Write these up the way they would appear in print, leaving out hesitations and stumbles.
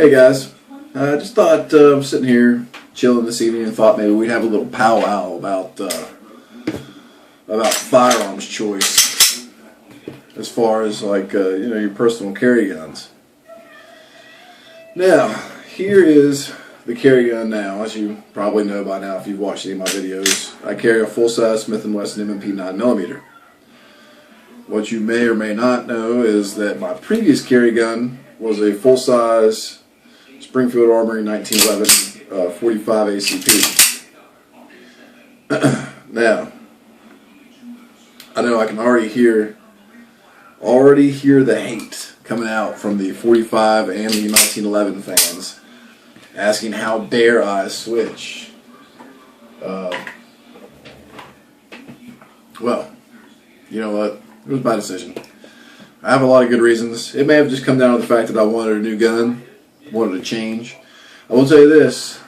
Hey guys, I just thought I'm sitting here chilling this evening and thought maybe we'd have a little powwow about firearms choice as far as like your personal carry guns. Now, here is the carry gun now. As you probably know by now if you've watched any of my videos, I carry a full-size Smith & Wesson M&P 9mm. What you may or may not know is that my previous carry gun was a full-size Springfield Armory 1911 45 ACP. Now, I know I can already hear the hate coming out from the 45 and the 1911 fans asking how dare I switch. Well, you know what? It was my decision. I have a lot of good reasons. It may have just come down to the fact that I wanted a new gun, wanted to change. I will tell you this,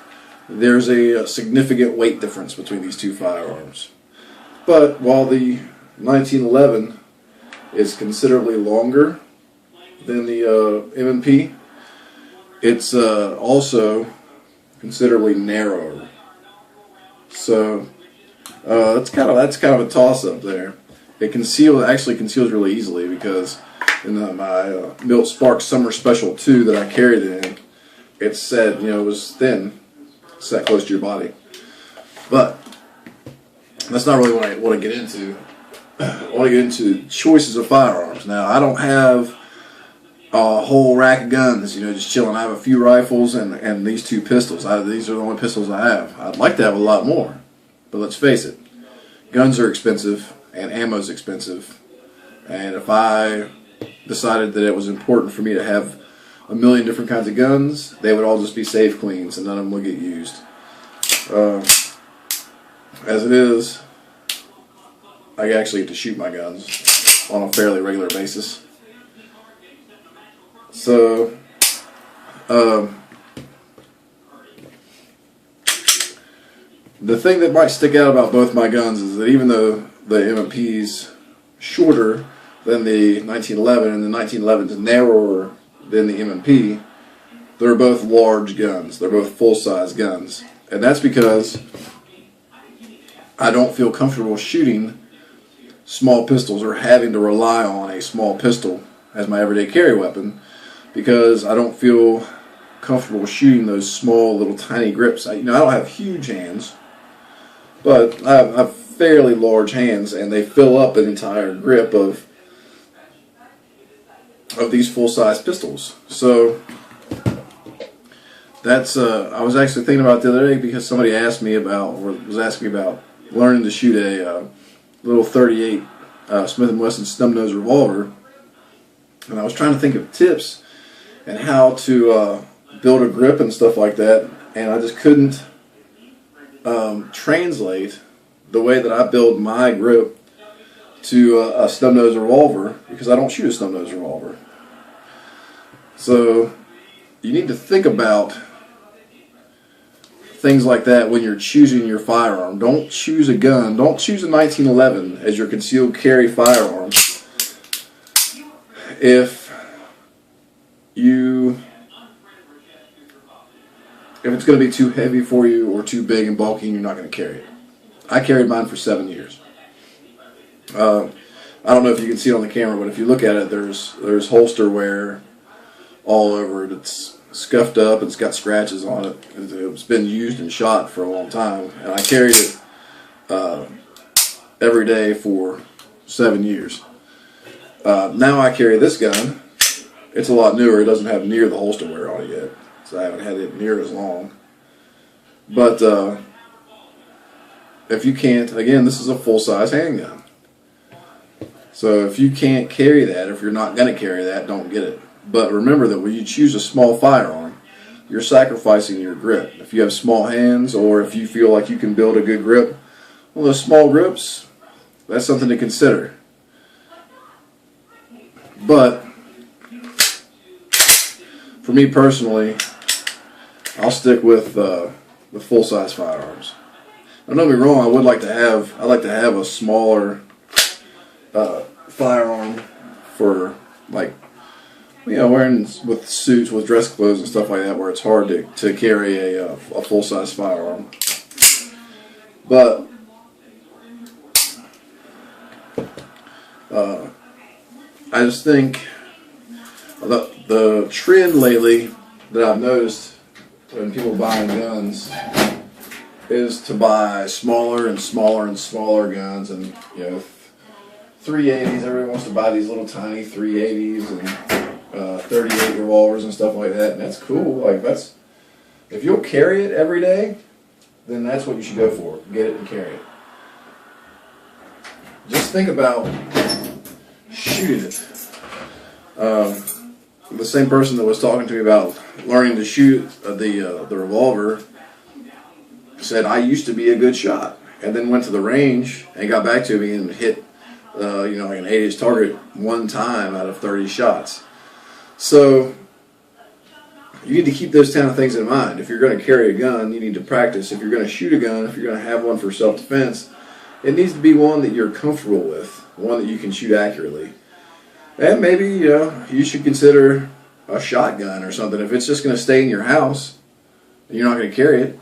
there's a significant weight difference between these two firearms. But while the 1911 is considerably longer than the M&P, it's also considerably narrower. So that's kind of a toss-up there. It actually conceals really easily because in my Milt Spark Summer Special 2 that I carried it in, it said, it was thin, set close to your body. But that's not really what I want to get into. I want to get into choices of firearms. Now, I don't have a whole rack of guns, just chilling. I have a few rifles and these two pistols. These are the only pistols I have. I'd like to have a lot more, but let's face it, guns are expensive and ammo's expensive. And if I decided that it was important for me to have a million different kinds of guns, they would all just be safe cleans and none of them would get used. As it is, I actually get to shoot my guns on a fairly regular basis. So, the thing that might stick out about both my guns is that even though the M&P's shorter than the 1911 and the 1911 is narrower than the M&P, they're both large guns. They're both full-size guns. And that's because I don't feel comfortable shooting small pistols or having to rely on a small pistol as my everyday carry weapon, because I don't feel comfortable shooting those small little tiny grips. I don't have huge hands, but I have fairly large hands, and they fill up an entire grip of these full-size pistols. So that's I was actually thinking about the other day because somebody was asking me about learning to shoot a little 38 Smith & Wesson snub-nose revolver, and I was trying to think of tips and how to build a grip and stuff like that, and I just couldn't translate the way that I build my grip to a snub-nose revolver, because I don't shoot a snub-nose revolver. So you need to think about things like that when you're choosing your firearm. Don't choose a gun. Don't choose a 1911 as your concealed carry firearm if it's going to be too heavy for you or too big and bulky and you're not going to carry it. I carried mine for 7 years. I don't know if you can see it on the camera, but if you look at it, there's holster wear all over it. It's scuffed up, it's got scratches on it. It's been used and shot for a long time, and I carried it every day for 7 years. Now I carry this gun. It's a lot newer. It doesn't have near the holster wear on it yet, so I haven't had it near as long. But if you can't, again, this is a full-size handgun. So if you can't carry that, if you're not going to carry that, don't get it. But remember that when you choose a small firearm, you're sacrificing your grip. If you have small hands, or if you feel like you can build a good grip, well, those small grips, that's something to consider. But for me personally, I'll stick with the full-size firearms. Now, don't get me wrong, I'd like to have a smaller firearm for like you know, wearing with suits, with dress clothes and stuff like that, where it's hard to carry a full-size firearm. But I just think the trend lately that I've noticed when people buying guns is to buy smaller and smaller and smaller guns, and you know, 380s. Everyone wants to buy these little tiny 380s and 38 revolvers and stuff like that, and that's cool. Like, that's, if you'll carry it every day, then that's what you should go for. Get it and carry it. Just think about shooting it. The same person that was talking to me about learning to shoot the revolver said, I used to be a good shot, and then went to the range and got back to me and hit you know, like an 8-inch target one time out of 30 shots. So you need to keep those kind of things in mind. If you're going to carry a gun, you need to practice. If you're going to shoot a gun, if you're going to have one for self-defense, it needs to be one that you're comfortable with, one that you can shoot accurately. And maybe, you know, you should consider a shotgun or something. If it's just going to stay in your house and you're not going to carry it,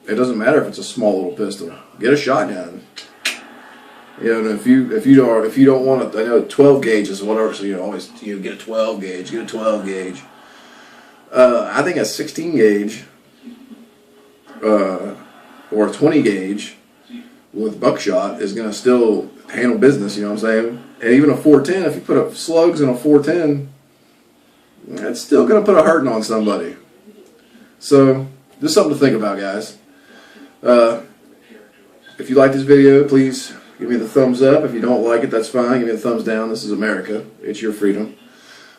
it doesn't matter if it's a small little pistol. Get a shotgun. You know, and if you don't want to, I know 12 gauge is whatever. So you always get a 12 gauge, get a 12 gauge. I think a 16 gauge or a 20 gauge with buckshot is going to still handle business. You know what I'm saying? And even a 410, if you put up slugs in a 410, it's still going to put a hurting on somebody. So just something to think about, guys. If you like this video, please give me the thumbs up. If you don't like it, that's fine. Give me the thumbs down. This is America. It's your freedom.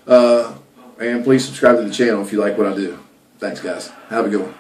And please subscribe to the channel if you like what I do. Thanks, guys. Have a good one.